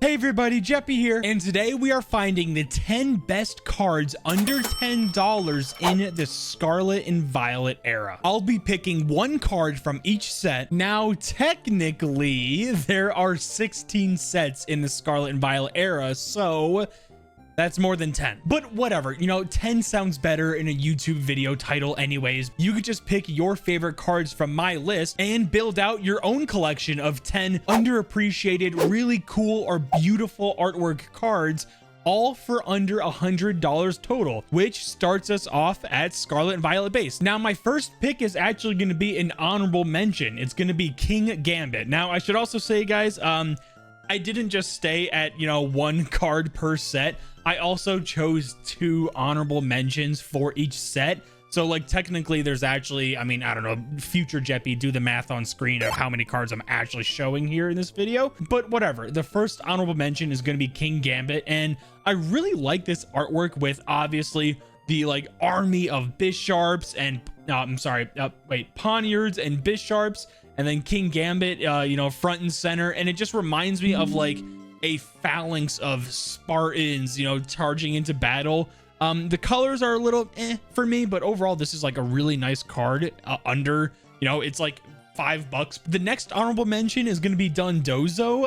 Hey everybody, Jeppy here, and today we are finding the 10 best cards under $10 in the Scarlet and Violet era. I'll be picking one card from each set. Now, technically, there are 16 sets in the Scarlet and Violet era, so that's more than 10. But whatever, you know, 10 sounds better in a YouTube video title anyways. You could just pick your favorite cards from my list and build out your own collection of 10 underappreciated, really cool or beautiful artwork cards, all for under $100 total, which starts us off at Scarlet and Violet base. Now, my first pick is actually going to be an honorable mention. It's going to be King Gambit. Now, I should also say, guys, I didn't just stay at, you know, one card per set. I also chose 2 honorable mentions for each set. So like technically there's actually, I mean, I don't know, future Jeppy, do the math on screen of how many cards I'm actually showing here in this video, but whatever. The first honorable mention is going to be King Gambit. And I really like this artwork with obviously the like army of Bisharps and Poniards and Bisharps, and then King Gambit, you know, front and center. And it just reminds me of like a phalanx of Spartans, you know, charging into battle. The colors are a little for me, but overall this is like a really nice card. Under, you know, it's like $5. The next honorable mention is going to be Dondozo,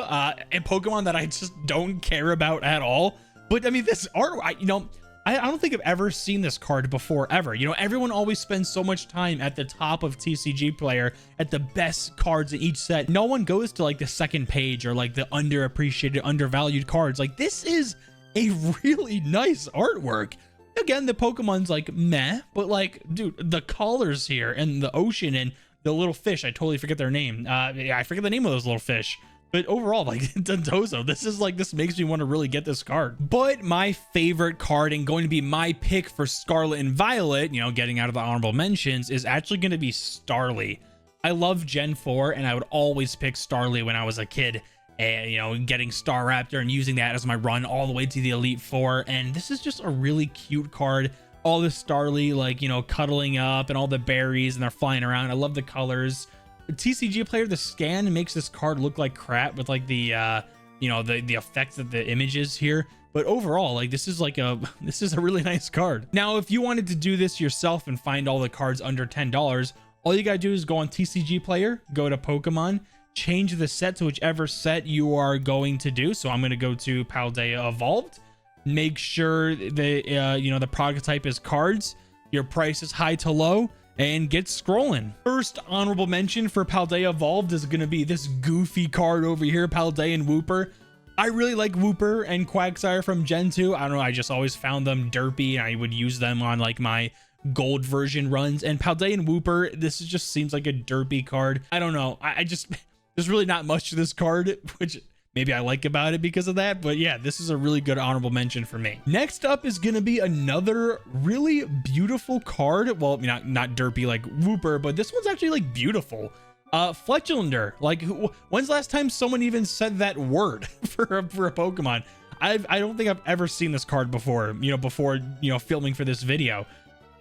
a Pokemon that I just don't care about at all. But I mean, this art, you know, I don't think I've ever seen this card before, ever. You know, everyone always spends so much time at the top of TCG Player at the best cards in each set. No one goes to like the second page or like the underappreciated, undervalued cards. Like, this is a really nice artwork. Again, the Pokemon's like meh, but like, dude, the colors here and the ocean and the little fish, I totally forget their name. Yeah, I forget the name of those little fish. But overall, like, Dondozo, this makes me want to really get this card. But my favorite card and going to be my pick for Scarlet and Violet, you know, getting out of the honorable mentions, is actually going to be Starly. I love Gen 4, and I would always pick Starly when I was a kid. And, you know, getting Staraptor and using that as my run all the way to the Elite Four. And this is just a really cute card. All the Starly, like, you know, cuddling up and all the berries and they're flying around. I love the colors. TCG Player, the scan makes this card look like crap with like the you know, the effects of the images here, but overall, like, this is a really nice card. Now, if you wanted to do this yourself and find all the cards under $10, all you gotta do is go on TCG Player, go to Pokemon, change the set to whichever set you are going to do. So I'm going to go to Paldea Evolved, make sure the you know, the product type is cards, your price is high to low, and get scrolling. First honorable mention for Paldea Evolved is going to be this goofy card over here, Paldean Wooper. I really like Wooper and Quagsire from Gen 2. I don't know, I just always found them derpy, and I would use them on like my gold version runs. And Paldean Wooper, this just seems like a derpy card. I don't know, I just there's really not much to this card, which maybe I like about it because of that. But yeah, this is a really good honorable mention for me. Next up is going to be another really beautiful card. Well, not derpy like Wooper, but this one's actually like beautiful. Fletchilander. Like, when's the last time someone even said that word for a Pokemon? I don't think I've ever seen this card before, you know, filming for this video.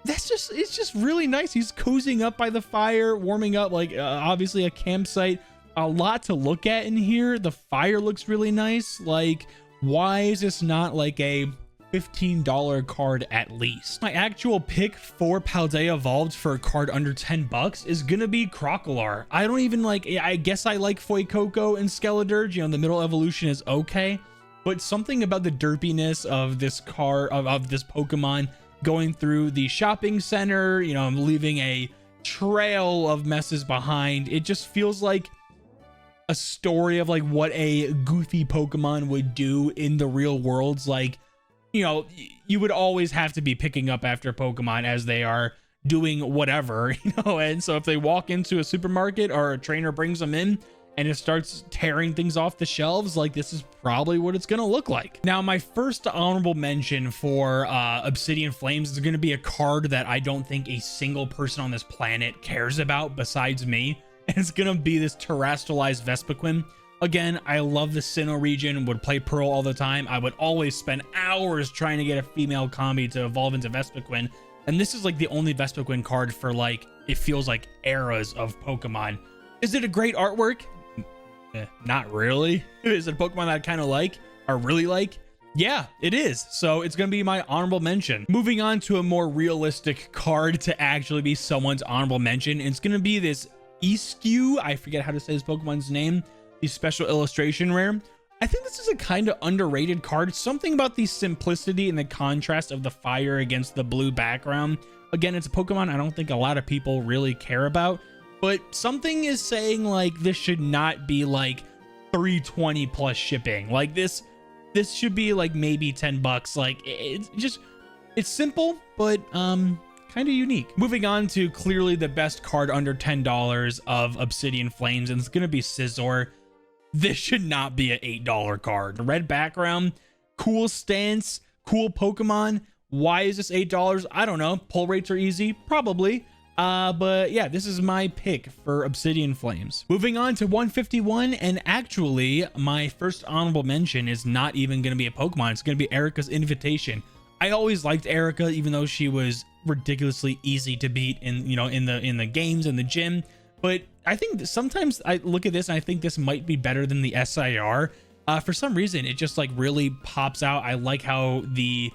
It's just really nice. He's cozying up by the fire, warming up, like, obviously a campsite. A lot to look at in here. The fire looks really nice. Like, why is this not like a $15 card at least? My actual pick for Paldea Evolved for a card under $10 is gonna be Crocodile. I don't even like, I guess I like Fuecoco and Skeledirge. You know, the middle evolution is okay, but something about the derpiness of this card, of this Pokemon going through the shopping center, you know, I'm leaving a trail of messes behind. It just feels like a story of like what a goofy Pokemon would do in the real worlds. Like, you know, you would always have to be picking up after Pokemon as they are doing whatever, you know. And so if they walk into a supermarket or a trainer brings them in and it starts tearing things off the shelves, like, this is probably what it's gonna look like. Now, my first honorable mention for Obsidian Flames is gonna be a card that I don't think a single person on this planet cares about besides me. And it's gonna be this terrestrialized Vespiquen. Again, I love the Sinnoh region, would play Pearl all the time. I would always spend hours trying to get a female combi to evolve into Vespiquen. And this is like the only Vespiquen card for, like, it feels like eras of Pokemon. Is it a great artwork? Not really. Is it a Pokemon that I kind of like or really like? Yeah, it is. So it's going to be my honorable mention. Moving on to a more realistic card to actually be someone's honorable mention. It's going to be this Eskew. I forget how to say this Pokemon's name. The special illustration rare. I think this is a kind of underrated card. Something about the simplicity and the contrast of the fire against the blue background. Again, it's a Pokemon I don't think a lot of people really care about. But something is saying like this should not be like $320 plus shipping. Like this should be like maybe $10. Like it's simple, but kind of unique. Moving on to clearly the best card under $10 of Obsidian Flames, and it's gonna be Scizor. This should not be an $8 card. Red background, cool stance, cool Pokemon. Why is this $8? I don't know. Pull rates are easy, probably. But yeah, this is my pick for Obsidian Flames. Moving on to 151, and actually my first honorable mention is not even going to be a Pokemon. It's going to be Erica's Invitation. I always liked Erica, even though she was ridiculously easy to beat in the games in the gym. But I think that sometimes I look at this and I think this might be better than the SIR. For some reason, it just like really pops out. I like how the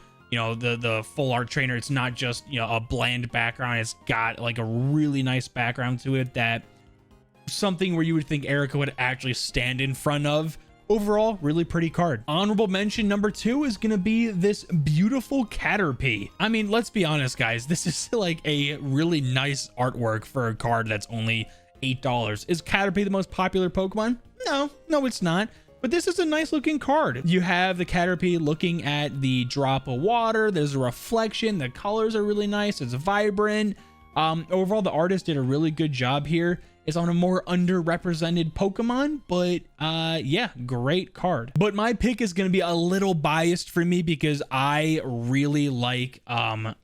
full art trainer, it's not just a bland background. It's got like a really nice background to it, that something where you would think Erica would actually stand in front of. Overall, really pretty card. Honorable mention number 2 is gonna be this beautiful Caterpie. I mean, let's be honest, guys, this is like a really nice artwork for a card that's only $8. Is Caterpie the most popular Pokemon? No, it's not. But this is a nice looking card. You have the Caterpie looking at the drop of water. There's a reflection. The colors are really nice. It's vibrant. Overall, the artist did a really good job here. It's on a more underrepresented Pokemon, but yeah, great card. But my pick is going to be a little biased for me because I really like,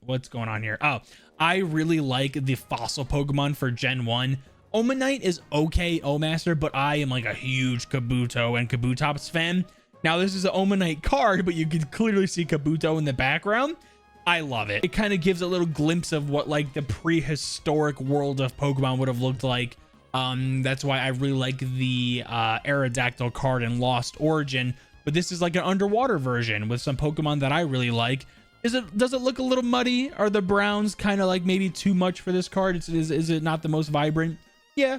what's going on here? Oh, I really like the fossil Pokemon for Gen 1. Omanite is okay, Omaster, but I am like a huge Kabuto and Kabutops fan. Now, this is an Omanite card, but you can clearly see Kabuto in the background. I love it. It kind of gives a little glimpse of what like the prehistoric world of Pokemon would have looked like. That's why I really like the Aerodactyl card in Lost Origin, but this is like an underwater version with some Pokemon that I really like. Does it look a little muddy? Are the browns kind of like maybe too much for this card? Is it not the most vibrant? Yeah,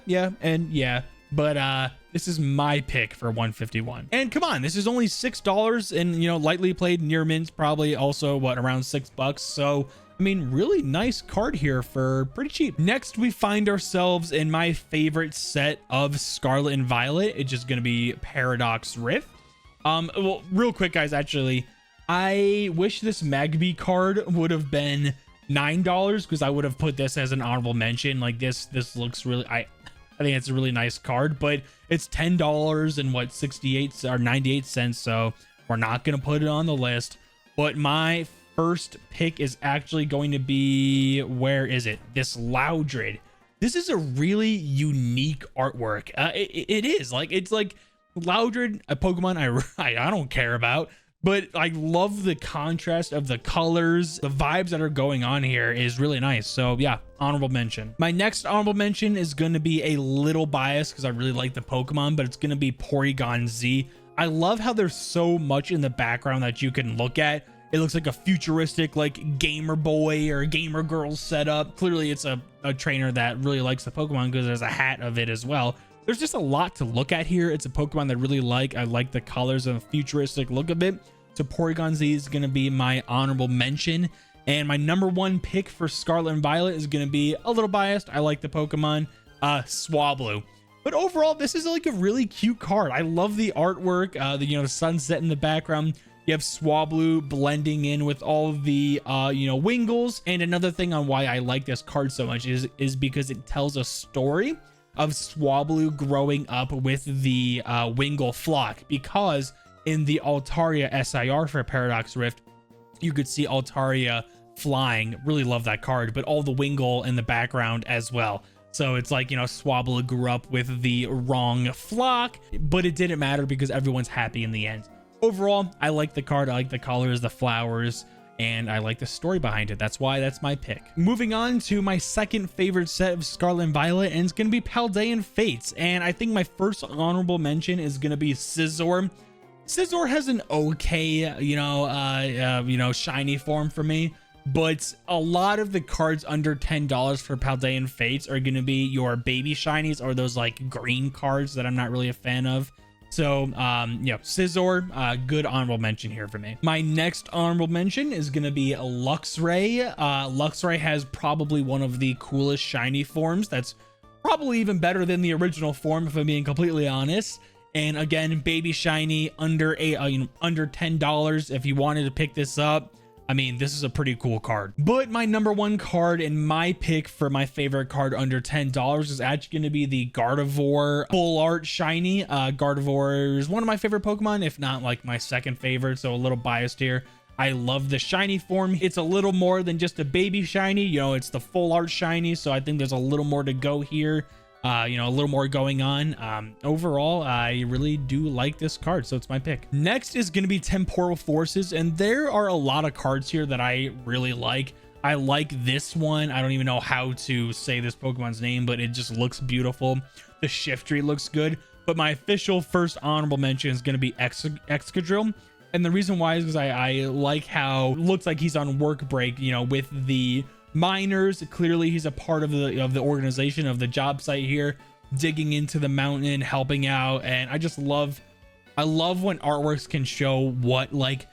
but this is my pick for 151. And come on, this is only $6, and lightly played near mint, probably also around $6. So I mean, really nice card here for pretty cheap. Next, we find ourselves in my favorite set of Scarlet and Violet. It's just gonna be Paradox Rift. Well, real quick, guys, actually, I wish this Magby card would have been $9 because I would have put this as an honorable mention. Like this looks really, I think it's a really nice card, but it's $10 and what, 68 or 98 cents. So we're not gonna put it on the list. But my first pick is actually going to be, where is it? This Loudred. This is a really unique artwork. It is like, it's like Loudred, a Pokemon I don't care about, but I love the contrast of the colors. The vibes that are going on here is really nice. So yeah, honorable mention. My next honorable mention is going to be a little biased because I really like the Pokemon, but it's going to be Porygon Z. I love how there's so much in the background that you can look at. It looks like a futuristic like gamer boy or gamer girl setup. Clearly it's a trainer that really likes the Pokemon because there's a hat of it as well. There's just a lot to look at here. It's a Pokemon that I really like. I like the colors and the futuristic look of it. So Porygon Z is going to be my honorable mention. And my number 1 pick for Scarlet and Violet is going to be a little biased. I like the Pokemon Swablu. But overall, this is like a really cute card. I love the artwork, the sunset in the background. You have Swablu blending in with all of the, Wingles. And another thing on why I like this card so much is because it tells a story of Swablu growing up with the Wingle flock. Because in the Altaria SIR for Paradox Rift, you could see Altaria flying. Really love that card, but all the Wingle in the background as well. So it's like, Swablu grew up with the wrong flock, but it didn't matter because everyone's happy in the end. Overall, I like the card. I like the colors, the flowers. and I like the story behind it. That's why that's my pick. Moving on to my second favorite set of Scarlet and Violet, and it's going to be Paldean Fates. And I think my first honorable mention is going to be Scizor. Scizor has an okay, shiny form for me, but a lot of the cards under $10 for Paldean Fates are going to be your baby shinies, or those like green cards that I'm not really a fan of. So, Scizor, good honorable mention here for me. My next honorable mention is going to be Luxray. Luxray has probably one of the coolest shiny forms. That's probably even better than the original form, if I'm being completely honest. And again, baby shiny, under $10. If you wanted to pick this up, I mean, this is a pretty cool card. But my number one card and my pick for my favorite card under $10 is actually going to be the Gardevoir full art shiny. Gardevoir is one of my favorite Pokemon, if not like my second favorite, so a little biased here. I love the shiny form. It's a little more than just a baby shiny, it's the full art shiny, so I think there's a little more to go here. A little more going on. Overall, I really do like this card, so it's my pick. Next is going to be Temporal Forces, and there are a lot of cards here that I really like. I like this one. I don't even know how to say this Pokemon's name, but it just looks beautiful. The Shiftry looks good, but my official first honorable mention is going to be Excadrill. And the reason why is because I like how it looks like he's on work break, with the miners. Clearly he's a part of the organization, of the job site here, digging into the mountain, helping out. And I love when artworks can show what, like,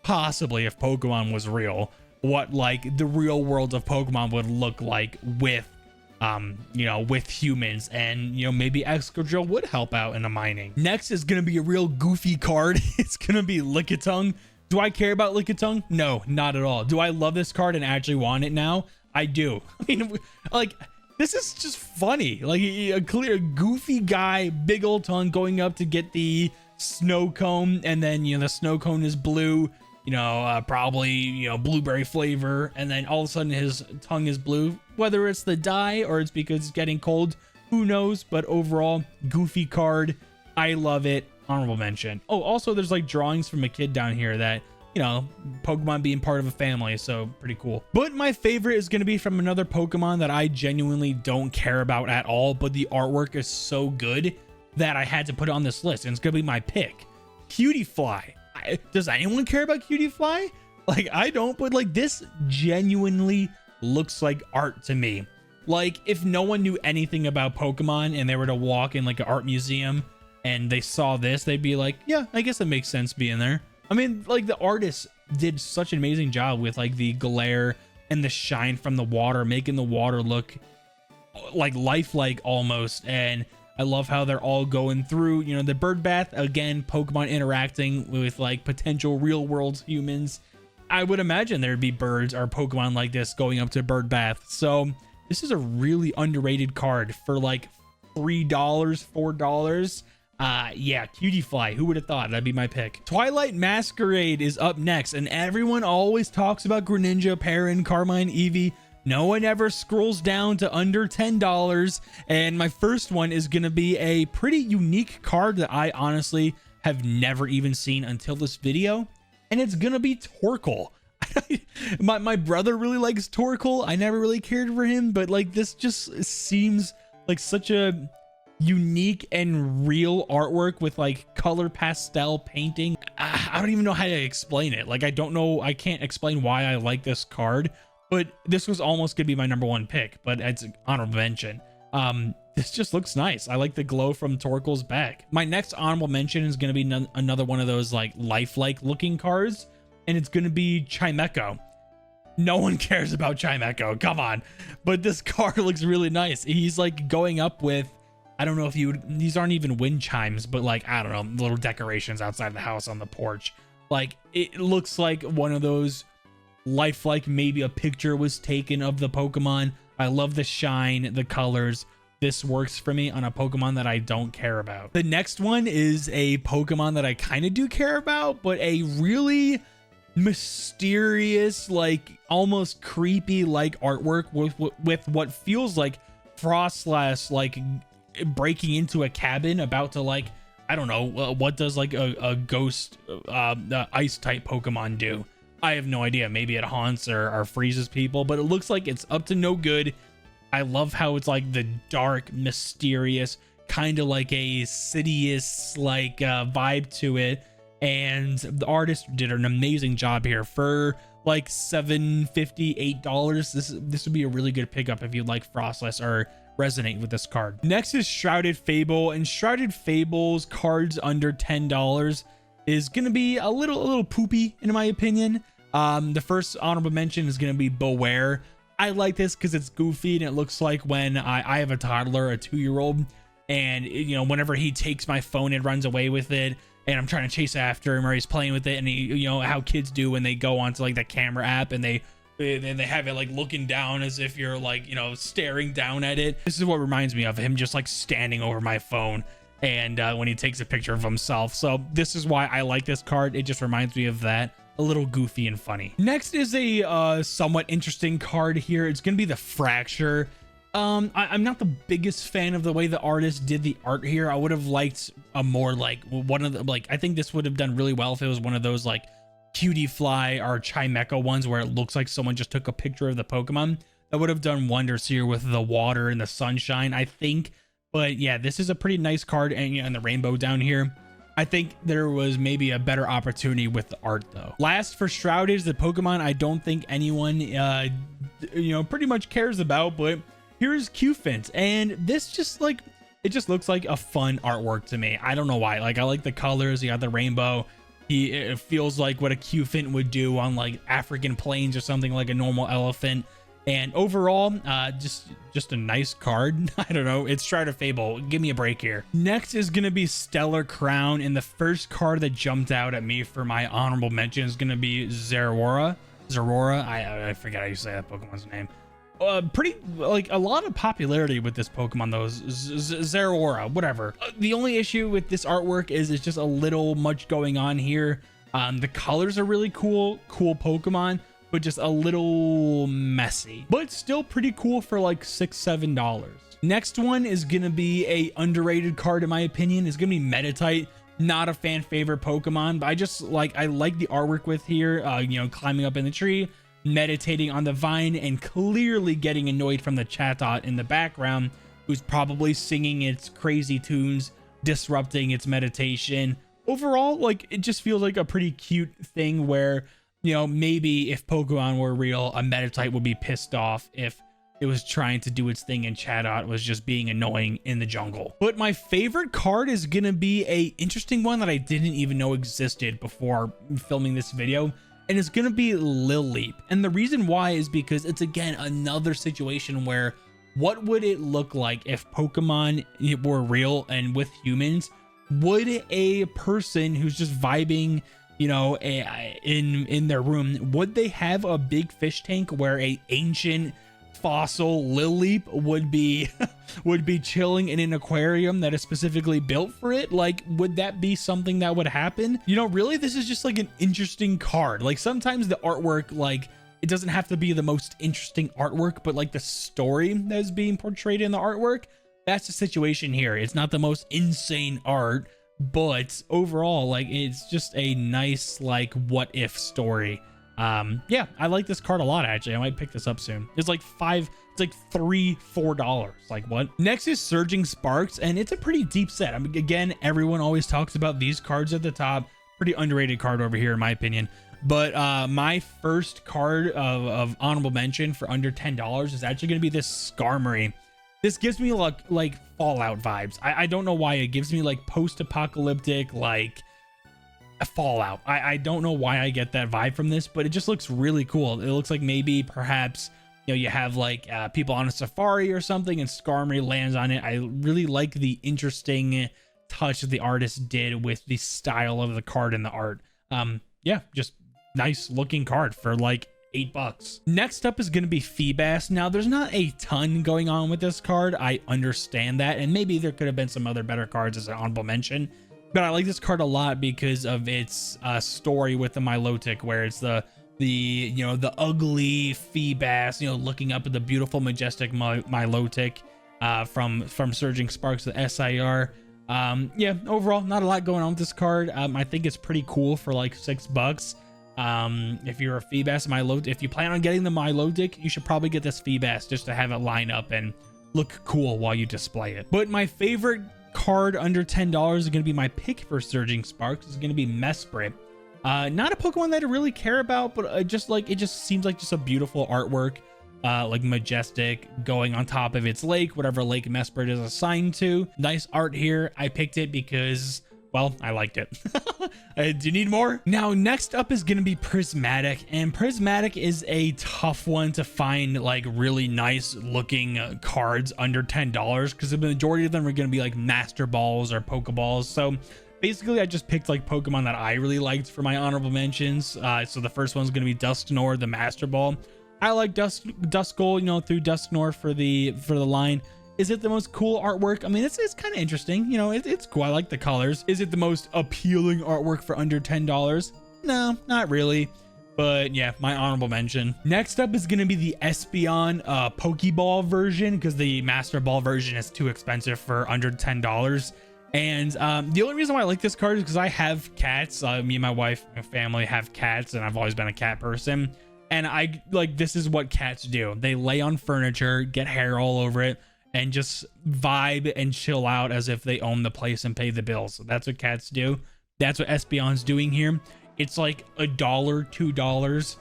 possibly if Pokemon was real, what like the real world of Pokemon would look like with with humans. And maybe Excadrill would help out in the mining. Next is gonna be a real goofy card. It's gonna be Lickitung. Do I care about Lickitung? No, not at all. Do I love this card and actually want it now? I do. I mean, like, this is just funny. Like a clear goofy guy, big old tongue, going up to get the snow cone, and then the snow cone is blue, probably blueberry flavor, and then all of a sudden his tongue is blue. Whether it's the dye or it's because it's getting cold, who knows? But overall, goofy card. I love it. Honorable mention. Oh, also there's like drawings from a kid down here that, Pokemon being part of a family, so pretty cool. But my favorite is going to be from another Pokemon that I genuinely don't care about at all, but the artwork is so good that I had to put it on this list, and it's going to be my pick. Cutiefly. Does anyone care about Cutiefly? Like, I don't, but like this genuinely looks like art to me. Like, if no one knew anything about Pokemon and they were to walk in like an art museum and they saw this, they'd be like, yeah, I guess it makes sense being there. I mean, like, the artist did such an amazing job with like the glare and the shine from the water, making the water look like lifelike almost. And I love how they're all going through, the bird bath. Again, Pokemon interacting with like potential real world humans. I would imagine there'd be birds or Pokemon like this going up to bird bath. So this is a really underrated card for like $3, $4. Yeah, Cutiefly. Who would have thought? That'd be my pick. Twilight Masquerade is up next, and everyone always talks about Greninja, Perrin, Carmine, Eevee. No one ever scrolls down to under $10. And my first one is going to be a pretty unique card that I honestly have never even seen until this video. And it's going to be Torkoal. my brother really likes Torkoal. I never really cared for him, but like this just seems like such a unique and real artwork with like color pastel painting. I don't even know how to explain it. Like, I can't explain why I like this card, but this was almost gonna be my number one pick, but it's an honorable mention. This just looks nice. I like the glow from Torkoal's back. My next honorable mention is gonna be another one of those like lifelike looking cards, and it's gonna be Chimecho. No one cares about Chimecho, come on. But this card looks really nice. He's like going up with, I don't know if these aren't even wind chimes, but like, I don't know, little decorations outside the house on the porch. Like, it looks like one of those lifelike, maybe a picture was taken of the Pokemon. I love the shine, the colors. This works for me on a Pokemon that I don't care about. The next one is a Pokemon that I kind of do care about, but a really mysterious, like almost creepy like artwork with what feels like Frostlass like breaking into a cabin about to like, I don't know, what does like a ghost ice type Pokemon do? I have no idea. Maybe it haunts or freezes people, but it looks like it's up to no good. I love how it's like the dark, mysterious, kind of like a Sidious like vibe to it. And the artist did an amazing job here for like $7.50, $8. This would be a really good pickup if you like Frostless or resonate with this card. Next is Shrouded Fable, and Shrouded Fable's cards under $10 is gonna be a little poopy in my opinion. The first honorable mention is gonna be Beware. I like this because it's goofy and it looks like when I have a toddler, a 2-year-old, and you know, whenever he takes my phone and runs away with it, and I'm trying to chase after him, or he's playing with it, and he, you know how kids do when they go onto like the camera app and they have it like looking down as if you're like, you know, staring down at it. This is what reminds me of him, just like standing over my phone and when he takes a picture of himself. So this is why I like this card. It just reminds me of that. A little goofy and funny. Next is a somewhat interesting card here. It's gonna be the Fracture. I'm not the biggest fan of the way the artist did the art here. I would have liked a more like one of the, like, I think this would have done really well if it was one of those like Cutie Fly or Chimecha ones where it looks like someone just took a picture of the Pokemon. That would have done wonders here with the water and the sunshine, I think. But yeah, this is a pretty nice card, and, you know, and the rainbow down here. I think there was maybe a better opportunity with the art though. Last for Shrouded is the Pokemon I don't think anyone you know, pretty much cares about, but here's Qfint, and this just like, it just looks like a fun artwork to me. I don't know why. Like, I like the colors. You got the rainbow. It feels like what a Qfint would do on like African plains or something, like a normal elephant. And overall, just a nice card. I don't know. It's Shrouded Fable. Give me a break here. Next is going to be Stellar Crown. And the first card that jumped out at me for my honorable mention is going to be Zeraora. I forget how you say that Pokemon's name. Pretty, like, a lot of popularity with this Pokemon though. Zeraora, whatever. The only issue with this artwork is it's just a little much going on here. The colors are really cool Pokemon, but just a little messy, but still pretty cool for like $6-7. Next one is gonna be a underrated card in my opinion. Is gonna be Meditite. Not a fan favorite Pokemon, but I like the artwork with here. You know, climbing up in the tree, meditating on the vine, and clearly getting annoyed from the Chatot in the background, who's probably singing its crazy tunes, disrupting its meditation. Overall, like, it just feels like a pretty cute thing where, you know, maybe if Pokemon were real, a Meditite would be pissed off if it was trying to do its thing and Chatot was just being annoying in the jungle. But my favorite card is gonna be a interesting one that I didn't even know existed before filming this video, and it's gonna be Lilleep. And the reason why is because it's, again, another situation where what would it look like if Pokemon were real and with humans? Would a person who's just vibing, you know, in their room, would they have a big fish tank where a ancient fossil Lilleep would be chilling in an aquarium that is specifically built for it? Like, would that be something that would happen? You know, really, this is just like an interesting card. Like, sometimes the artwork, like, it doesn't have to be the most interesting artwork, but like the story that is being portrayed in the artwork, that's the situation here. It's not the most insane art, but overall, like, it's just a nice, like, what if story. Yeah, I like this card a lot, actually. I might pick this up soon. It's like $3-4. Like, what? Next is Surging Sparks, and it's a pretty deep set. I mean, again, everyone always talks about these cards at the top. Pretty underrated card over here, in my opinion. But my first card of honorable mention for under $10 is actually going to be this Skarmory. This gives me like Fallout vibes. I don't know why. It gives me like post-apocalyptic, like a Fallout. I don't know why I get that vibe from this, but it just looks really cool. It looks like maybe perhaps, you know, you have like people on a safari or something and Skarmory lands on it. I really like the interesting touch that the artist did with the style of the card and the art. Yeah, just nice looking card for like $8. Next up is going to be Feebas. Now, there's not a ton going on with this card. I understand that, and maybe there could have been some other better cards as an honorable mention, but I like this card a lot because of its story with the Milotic, where it's the you know, the ugly Feebas, you know, looking up at the beautiful, majestic Milotic from Surging Sparks, the SIR. Yeah, overall, not a lot going on with this card. I think it's pretty cool for like $6. If you're a Feebas if you plan on getting the Milotic, you should probably get this Feebas just to have it line up and look cool while you display it. But my favorite card under $10 is going to be my pick for Surging Sparks. It's going to be Mesprit. Not a Pokemon that I really care about, but it just seems like just a beautiful artwork, like majestic, going on top of its lake, whatever lake Mesprit is assigned to. Nice art here. I picked it because, well, I liked it. Do you need more? Now, next up is going to be Prismatic, and Prismatic is a tough one to find like really nice looking cards under $10, because the majority of them are going to be like Master Balls or Pokeballs. So basically, I just picked like Pokemon that I really liked for my honorable mentions. So the first one's going to be Dusknoir, the Master Ball. I like Duskull, you know, through Dusknoir for the line. Is it the most cool artwork? I mean, it's kind of interesting. You know, it's cool. I like the colors. Is it the most appealing artwork for under $10? No, not really. But yeah, my honorable mention. Next up is going to be the Espeon Pokeball version, because the Master Ball version is too expensive for under $10. And the only reason why I like this card is because I have cats. Me and my wife, my family have cats, and I've always been a cat person. And I like, this is what cats do. They lay on furniture, get hair all over it, and just vibe and chill out as if they own the place and pay the bills. So that's what cats do. That's what Espeon's doing here. It's like $1, $2.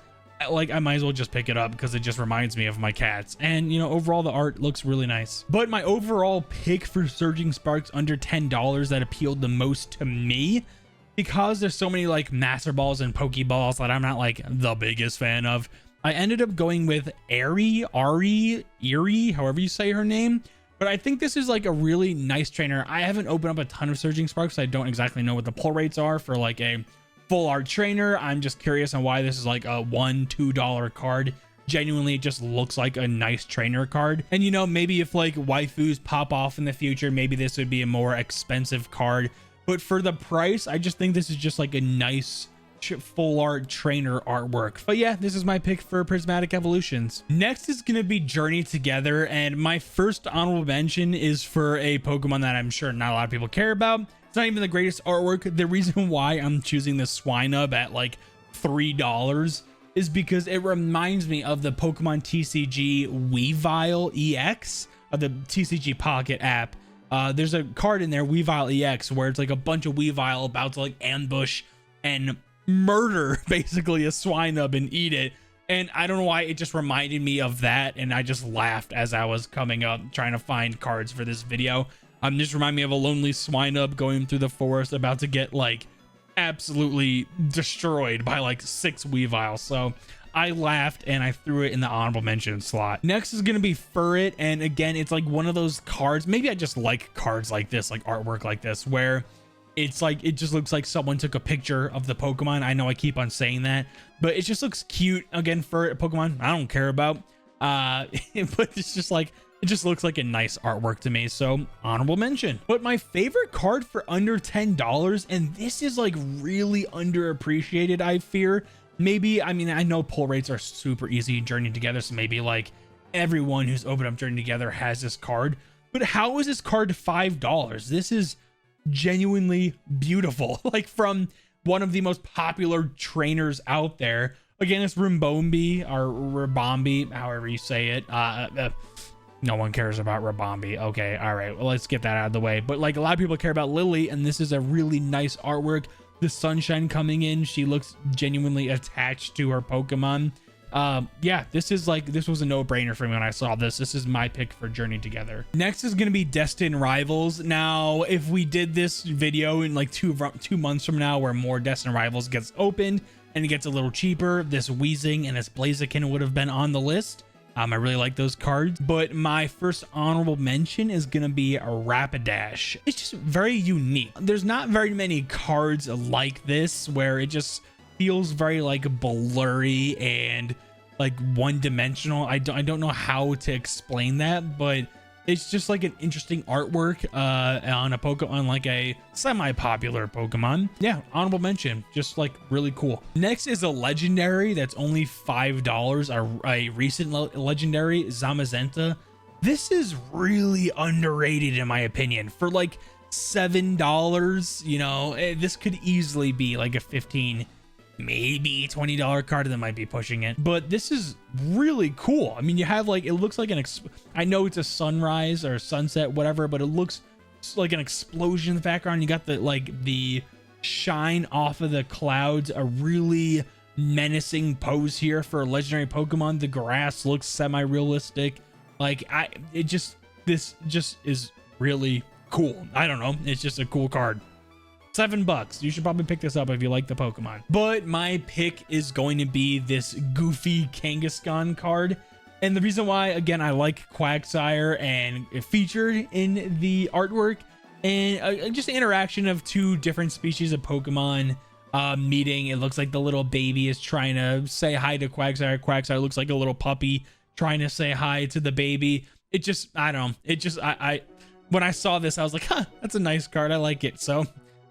Like, I might as well just pick it up because it just reminds me of my cats. And, you know, overall the art looks really nice. But my overall pick for Surging Sparks under $10 that appealed the most to me, because there's so many like Master Balls and Pokeballs that I'm not like the biggest fan of, I ended up going with Ari, however you say her name. But I think this is like a really nice trainer. I haven't opened up a ton of Surging Sparks. So I don't exactly know what the pull rates are for like a full art trainer. I'm just curious on why this is like a $1, $2 card. Genuinely, it just looks like a nice trainer card. And you know, maybe if like waifus pop off in the future, maybe this would be a more expensive card. But for the price, I just think this is just like a nice full art trainer artwork. But yeah, this is my pick for Prismatic Evolutions. Next is going to be Journey Together, and my first honorable mention is for a Pokemon that I'm sure not a lot of people care about. It's not even the greatest artwork. The reason why I'm choosing the Swinub at like $3 is because it reminds me of the Pokemon TCG Weavile EX of the TCG Pocket app. There's a card in there, Weavile EX, where it's like a bunch of Weavile about to like ambush and murder basically a Swinub and eat it. And I don't know why, it just reminded me of that, and I just laughed as I was coming up trying to find cards for this video. Just remind me of a lonely Swinub going through the forest about to get like absolutely destroyed by like 6 Weavile. So I laughed and I threw it in the honorable mention slot. Next is going to be Furret, and again, it's like one of those cards, maybe I just like cards like this, like artwork like this, where it's like, it just looks like someone took a picture of the Pokemon. I know I keep on saying that, but it just looks cute. Again, Furret Pokemon I don't care about, but it's just like, it just looks like a nice artwork to me, so honorable mention. But my favorite card for under $10, and this is like really underappreciated, I fear. Maybe, I mean, I know pull rates are super easy in Journey Together, so maybe like everyone who's opened up Journey Together has this card. But how is this card $5? This is genuinely beautiful. Like, from one of the most popular trainers out there. Again, it's Ribombee, or Ribombee, however you say it. No one cares about Ribombee. Okay, all right, well, let's get that out of the way. But like, a lot of people care about Lily, and this is a really nice artwork. The sunshine coming in, she looks genuinely attached to her Pokemon. Yeah, this was a no-brainer for me when I saw this. This is my pick for Journey Together. Next is going to be Destined Rivals. Now, if we did this video in like two months from now, where more Destined Rivals gets opened and it gets a little cheaper, this Weezing and this Blaziken would have been on the list. I really like those cards, but my first honorable mention is going to be a Rapidash. It's just very unique. There's not very many cards like this where it just feels very like blurry and like one-dimensional. I don't know how to explain that, but it's just like an interesting artwork on a Pokemon, like a semi-popular Pokemon. Yeah, honorable mention, just like really cool. Next is a legendary that's only $5, a recent legendary, Zamazenta. This is really underrated in my opinion. For like $7, you know, this could easily be like a $15 maybe $20 card, that might be pushing it, but this is really cool. I mean, you have like, it looks like I know it's a sunrise or sunset, whatever, but it looks like an explosion in the background. You got the shine off of the clouds, a really menacing pose here for a legendary Pokemon. The grass looks semi-realistic. Like this just is really cool. I don't know, it's just a cool card. $7. You should probably pick this up if you like the Pokemon. But my pick is going to be this goofy Kangaskhan card. And the reason why, again, I like Quagsire and it featured in the artwork, and just the interaction of two different species of Pokemon meeting. It looks like the little baby is trying to say hi to Quagsire. Quagsire looks like a little puppy trying to say hi to the baby. It just, I don't know. It just, when I saw this, I was like, huh, that's a nice card. I like it. So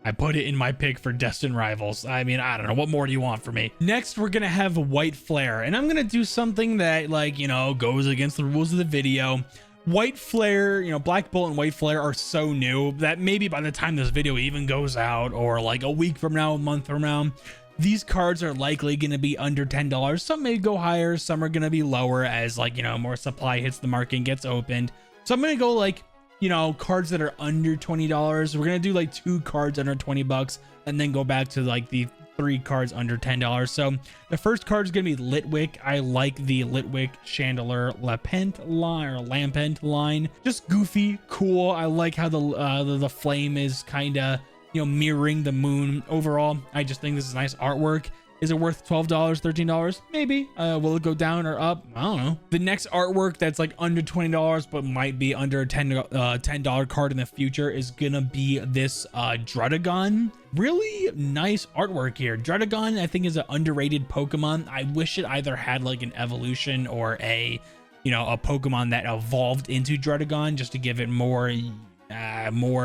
I put it in my pick for Destined Rivals. I mean, I don't know. What more do you want from me? Next, we're going to have White Flare. And I'm going to do something that, like, you know, goes against the rules of the video. White Flare, you know, Black Bolt and White Flare are so new that maybe by the time this video even goes out, or like a week from now, a month from now, these cards are likely going to be under $10. Some may go higher. Some are going to be lower as, like, you know, more supply hits the market and gets opened. So I'm going to go like, you know, cards that are under $20. We're gonna do like 2 cards under $20 and then go back to like the 3 cards under $10. So the first card is gonna be Litwick. I like the Litwick Chandelier Lampent line. Just goofy, cool. I like how the flame is kind of, you know, mirroring the moon. Overall, I just think this is nice artwork. Is it worth $12, $13? Maybe. Will it go down or up? I don't know. The next artwork that's like under $20 but might be under a $10 card in the future is gonna be this Druddigon. Really nice artwork here. Druddigon, I think, is an underrated Pokemon. I wish it either had like an evolution or a, you know, a Pokemon that evolved into Druddigon just to give it more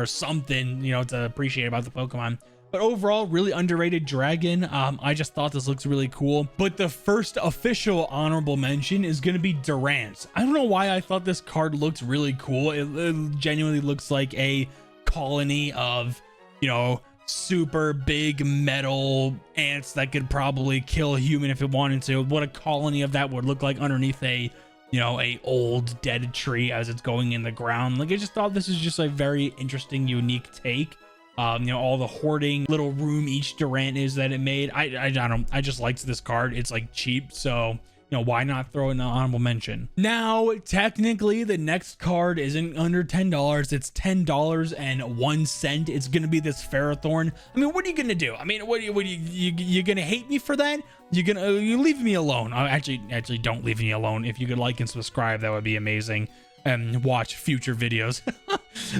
something, you know, to appreciate about the Pokemon. But overall, really underrated dragon. I just thought this looks really cool. But the first official honorable mention is going to be Durant. I don't know why I thought this card looked really cool. It genuinely looks like a colony of, you know, super big metal ants that could probably kill a human if it wanted to. What a colony of that would look like underneath a, you know, a old dead tree as it's going in the ground. Like, I just thought this is just a very interesting, unique take. You know, all the hoarding little room each Durant is that it made. I just liked this card. It's like cheap, so, you know, why not throw in an honorable mention? Now, technically, the next card isn't under $10. It's $10.01. It's gonna be this Ferrothorn. I mean, what are you gonna do? I mean, what you gonna hate me for that? You leave me alone. Actually, don't leave me alone. If you could like and subscribe, that would be amazing. And watch future videos.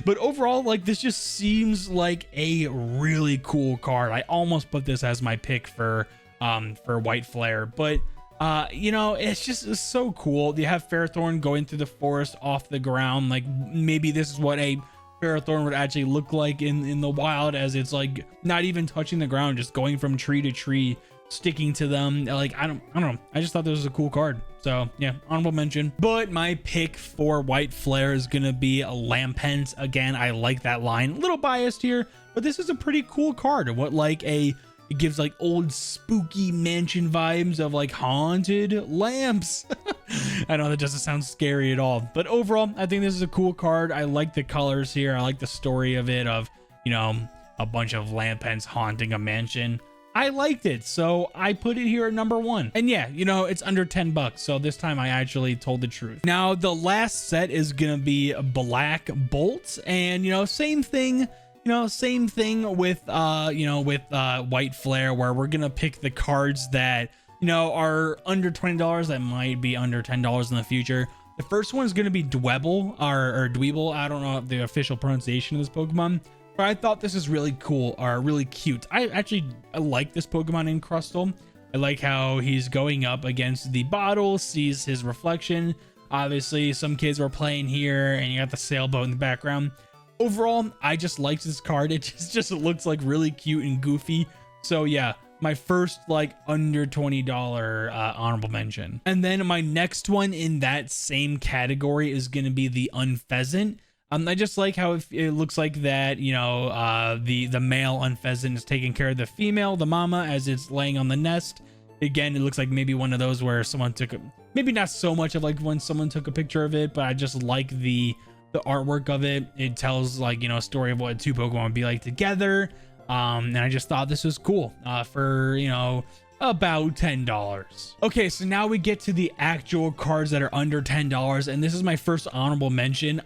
But overall, like, this just seems like a really cool card. I almost put this as my pick for White Flare, but you know, it's so cool. You have Ferrothorn going through the forest off the ground. Like, maybe this is what a Ferrothorn would actually look like in the wild, as it's like not even touching the ground, just going from tree to tree, sticking to them. Like, I don't know. I just thought this was a cool card. So yeah, honorable mention. But my pick for White Flare is gonna be a Lampent. Again, I like that line. A little biased here, but this is a pretty cool card. It gives like old spooky mansion vibes of like haunted lamps. I know that doesn't sound scary at all, but overall, I think this is a cool card. I like the colors here. I like the story of it, of, you know, a bunch of Lampents haunting a mansion. I liked it, so I put it here at number 1. And yeah, you know, it's under $10, so this time I actually told the truth. Now, the last set is gonna be Black Bolt, and, you know, same thing with White Flare, where we're gonna pick the cards that, you know, are under $20 that might be under $10 in the future. The first one is gonna be Dwebble or Dweeble. I don't know the official pronunciation of this Pokemon, but I thought this is really cool, or really cute. I like this Pokemon in Crustle. I like how he's going up against the bottle, sees his reflection. Obviously, some kids were playing here, and you got the sailboat in the background. Overall, I just liked this card. It just looks like really cute and goofy. So yeah, my first like under $20 honorable mention. And then my next one in that same category is going to be the Unpheasant. I just like how it looks like that, you know, the male unpheasant is taking care of the female, the mama, as it's laying on the nest. Again, it looks like maybe one of those where someone took maybe not so much of like when someone took a picture of it, but I just like the artwork of it. It tells, like, you know, a story of what two Pokemon would be like together. And I just thought this was cool for, you know, about $10. Okay, so now we get to the actual cards that are under $10, and this is my first honorable mention.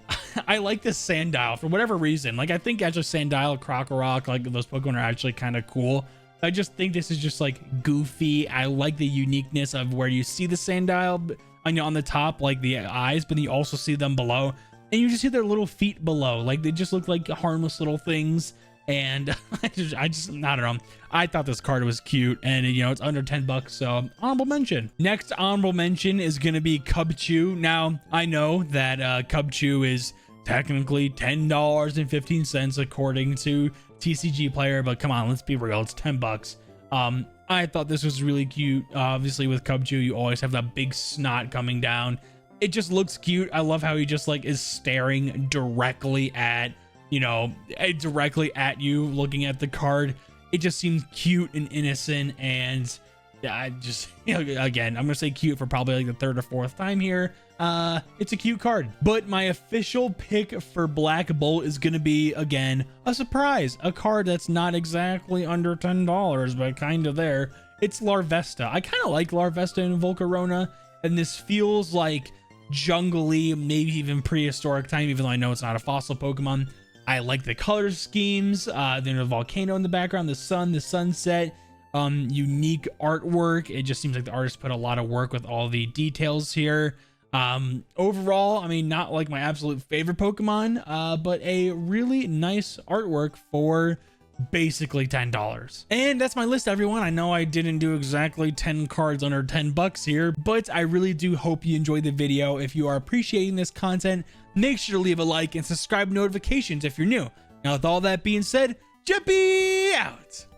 I like this Sandile for whatever reason. Like, I think actually Sandile, Krokorok, like those Pokemon are actually kind of cool. I just think this is just like goofy. I like the uniqueness of where you see the Sandile on the top, like the eyes, but then you also see them below, and you just see their little feet below. Like, they just look like harmless little things. And I don't know. I thought this card was cute, and you know, it's under 10 bucks, so honorable mention. Next honorable mention is going to be Cubchoo. Now, I know that Cubchoo is technically $10.15 according to TCG Player, but come on, let's be real, it's 10 bucks. I thought this was really cute. Obviously with Cubchoo, you always have that big snot coming down. It just looks cute. I love how he just like is staring directly at, you know, directly at you, looking at the card. It just seems cute and innocent, and yeah, I just, you know, again, I'm gonna say cute for probably like the third or fourth time here. It's a cute card, but my official pick for Black Bolt is gonna be, again, a surprise, a card that's not exactly under $10, but kind of there. It's Larvesta. I kind of like Larvesta in Volcarona, and this feels like jungly, maybe even prehistoric time, even though I know it's not a fossil Pokemon. I like the color schemes. There's a volcano in the background, the sun, the sunset, unique artwork. It just seems like the artist put a lot of work with all the details here. Overall, I mean, not like my absolute favorite Pokemon, but a really nice artwork for basically $10. And that's my list, everyone. I know I didn't do exactly 10 cards under 10 bucks here, but I really do hope you enjoyed the video. If you are appreciating this content, make sure to leave a like and subscribe notifications if you're new. Now, with all that being said, Jippy out!